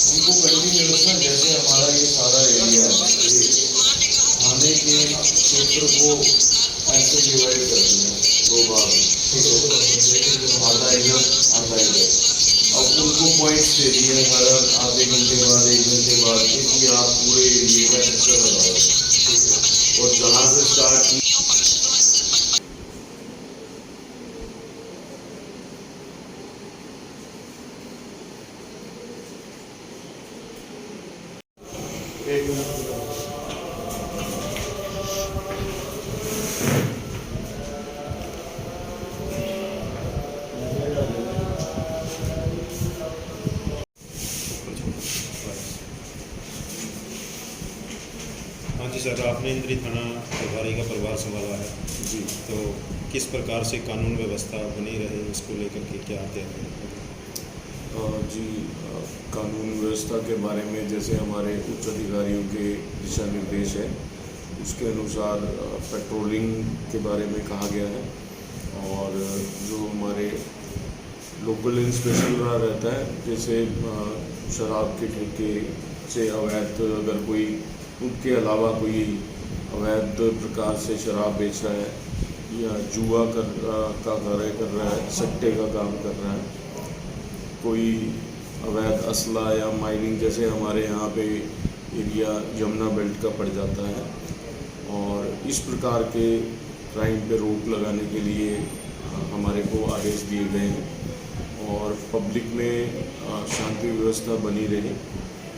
उनको कंटिन्यूस ना, जैसे हमारा ये सारा एरिया है, थाने के क्षेत्र को ऐसे डिवाइड कर दिया दो भाग, ठीक है, आधा इधर आधा इधर। अब उनको पॉइंट्स दे दिए हर आधे घंटे बाद, 1 घंटे बाद, कि आप पूरे एरिया का चक्कर लगाओ, और जहाँ से स्टार्ट की हाँ जी सर, आपने इंद्री थाना प्रभारी का प्रभार संभाला है जी। तो किस प्रकार से कानून व्यवस्था बनी रहे, इसको लेकर के क्या आते हैं? जी, कानून व्यवस्था के बारे में जैसे हमारे उच्च अधिकारियों के दिशा निर्देश है, उसके अनुसार पेट्रोलिंग के बारे में कहा गया है, और जो हमारे लोकल इंस्पेक्शन रहता है, जैसे शराब के ठेके से अवैध अगर कोई उनके अलावा कोई अवैध प्रकार से शराब बेच रहा है या जुआ का कार्य कर रहा है, सट्टे का काम कर रहा है, कोई अवैध असला या माइनिंग, जैसे हमारे यहाँ पे एरिया जमुना बेल्ट का पड़ जाता है, और इस प्रकार के क्राइम पे रोक लगाने के लिए हमारे को आदेश दिए गए हैं, और पब्लिक में शांति व्यवस्था बनी रहे,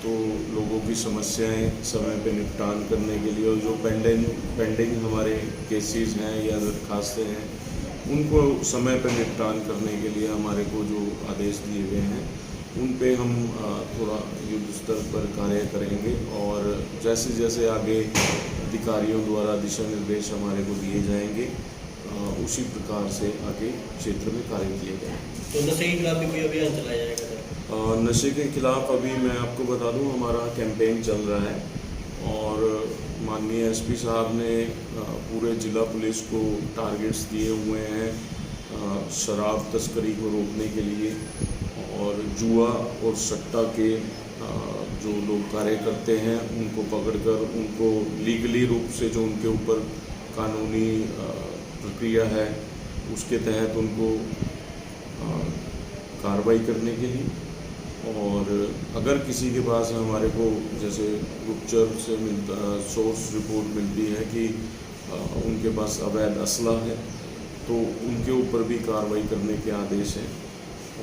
तो लोगों की समस्याएं समय पे निपटान करने के लिए, और जो पेंडिंग हमारे केसेस हैं या दरखास्तें हैं, उनको समय पर निपटान करने के लिए हमारे को जो आदेश दिए गए हैं, उन पे हम थोड़ा युद्ध स्तर पर कार्य करेंगे, और जैसे जैसे आगे अधिकारियों द्वारा दिशा निर्देश हमारे को दिए जाएंगे, उसी प्रकार से आगे क्षेत्र में कार्य किए जाएंगे। तो नशे के खिलाफ भी कोई अभियान चलाया जाएगा? नशे के खिलाफ अभी मैं आपको बता दूं, हमारा कैंपेन चल रहा है, और माननीय एसपी साहब ने पूरे जिला पुलिस को टारगेट्स दिए हुए हैं शराब तस्करी को रोकने के लिए, और जुआ और सट्टा के जो लोग कार्य करते हैं उनको पकड़कर उनको लीगली रूप से जो उनके ऊपर कानूनी प्रक्रिया है उसके तहत उनको कार्रवाई करने के लिए, और अगर किसी के पास हमारे को जैसे गुप्तचर से सोर्स रिपोर्ट मिलती है कि उनके पास अवैध असला है, तो उनके ऊपर भी कार्रवाई करने के आदेश हैं।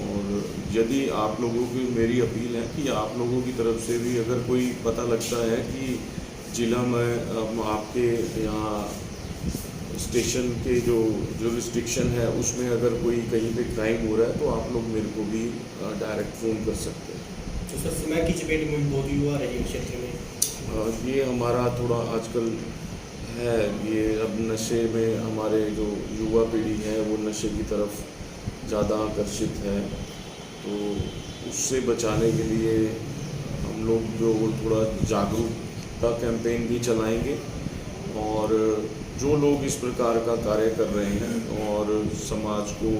और यदि आप लोगों की मेरी अपील है कि आप लोगों की तरफ से भी अगर कोई पता लगता है कि जिला में आपके यहाँ स्टेशन के जो रिस्ट्रिक्शन है उसमें अगर कोई कहीं पे क्राइम हो रहा है, तो आप लोग मेरे को भी डायरेक्ट फ़ोन कर सकते हैं। तो सर, समय की चपेट में बहुत युवा रहे हैं क्षेत्र में, ये हमारा थोड़ा आजकल है, ये अब नशे में हमारे जो युवा पीढ़ी है वो नशे की तरफ ज़्यादा आकर्षित है, तो उससे बचाने के लिए हम लोग जो थोड़ा जागरूकता कैंपेन भी चलाएंगे, और जो लोग इस प्रकार का कार्य कर रहे हैं और समाज को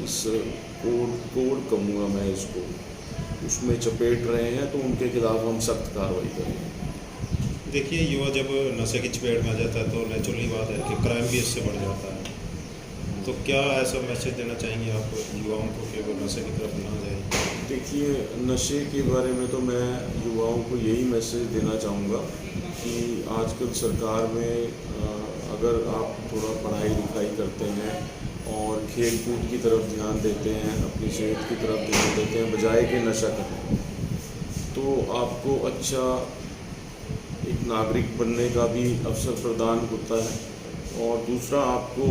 इस कोड कहूँगा मैं इसको, उसमें चपेट रहे हैं, तो उनके खिलाफ हम सख्त कार्रवाई करेंगे। देखिए, युवा जब नशे की चपेट में आ जाता है तो नेचुरली बात है कि क्राइम भी इससे बढ़ जाता है, तो क्या ऐसा मैसेज देना चाहेंगे आप युवाओं को कि वो नशे की तरफ ना जाए? देखिए, नशे के बारे में तो मैं युवाओं को यही मैसेज देना चाहूँगा कि आजकल सरकार में अगर आप थोड़ा पढ़ाई लिखाई करते हैं और खेल कूद की तरफ ध्यान देते हैं, अपनी सेहत की तरफ ध्यान देते हैं बजाय के नशा करने, तो आपको अच्छा एक नागरिक बनने का भी अवसर प्रदान होता है, और दूसरा आपको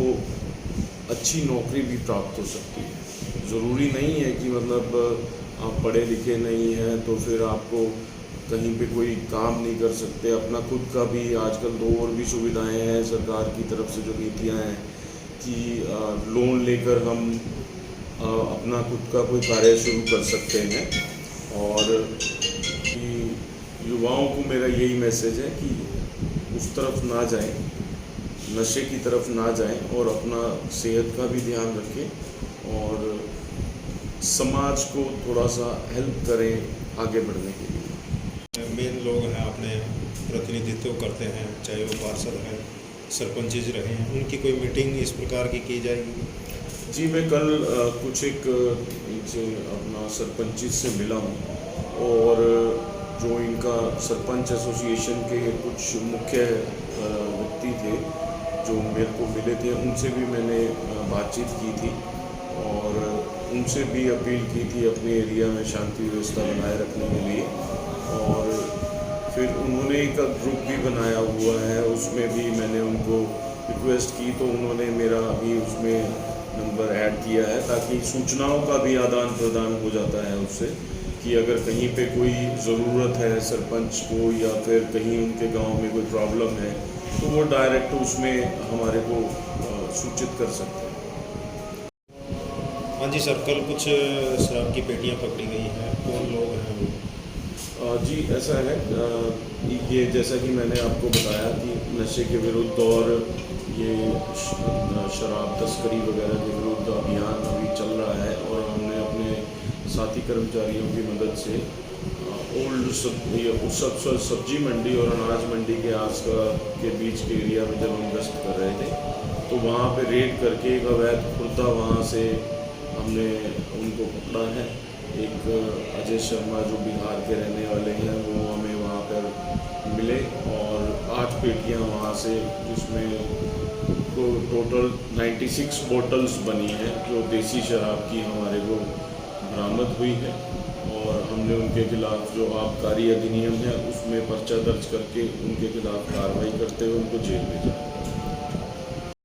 अच्छी नौकरी भी प्राप्त हो सकती है। ज़रूरी नहीं है कि मतलब आप पढ़े लिखे नहीं हैं तो फिर आपको कहीं पे कोई काम नहीं कर सकते। अपना खुद का भी आजकल तो और भी सुविधाएं हैं सरकार की तरफ से, जो नीतियां हैं कि लोन लेकर हम अपना खुद का कोई कार्य शुरू कर सकते हैं। और युवाओं को मेरा यही मैसेज है कि उस तरफ ना जाएं, नशे की तरफ ना जाएं और अपना सेहत का भी ध्यान रखें और समाज को थोड़ा सा हेल्प करें आगे बढ़ने के लिए। मेन लोग हैं अपने प्रतिनिधित्व करते हैं, चाहे वो पार्षद हैं, सरपंचेज रहे हैं, उनकी कोई मीटिंग इस प्रकार की जाएगी? जी, मैं कल कुछ एक इनसे अपना सरपंच से मिला हूँ और जो इनका सरपंच एसोसिएशन के कुछ मुख्य व्यक्ति थे जो मेरे को मिले थे, उनसे भी मैंने बातचीत की थी और उनसे भी अपील की थी अपने एरिया में शांति व्यवस्था बनाए रखने के लिए। और फिर उन्होंने एक ग्रुप भी बनाया हुआ है, उसमें भी मैंने उनको रिक्वेस्ट की तो उन्होंने मेरा अभी उसमें नंबर ऐड किया है ताकि सूचनाओं का भी आदान प्रदान हो जाता है उससे कि अगर कहीं पे कोई ज़रूरत है सरपंच को या फिर कहीं उनके गांव में कोई प्रॉब्लम है तो वो डायरेक्ट उसमें हमारे को सूचित कर सकते हैं। हाँ जी सर, कल कुछ शराब की पेटियां पकड़ी गई हैं, कौन लोग हैं वो? जी ऐसा है, ये जैसा कि मैंने आपको बताया कि नशे के विरुद्ध और ये शराब तस्करी वगैरह के विरुद्ध अभियान अभी चल रहा है और हमने अपने साथी कर्मचारियों की मदद से ओल्ड सब्जी मंडी और अनाज मंडी के के बीच के एरिया में जब हम गश्त कर रहे थे तो वहाँ पे रेड करके एक अवैध खुर्दा वहाँ से हमने उनको पकड़ा है। एक अजय शर्मा जो बिहार के रहने वाले हैं वो हमें वहाँ पर मिले और 8 पेटियाँ वहाँ से जिसमें तो टोटल 96 बोतल्स बनी हैं जो देसी शराब की हमारे को बरामद हुई है और हमने उनके खिलाफ जो आबकारी अधिनियम है उसमें पर्चा दर्ज करके उनके खिलाफ कार्रवाई करते हुए उनको जेल भेजा है।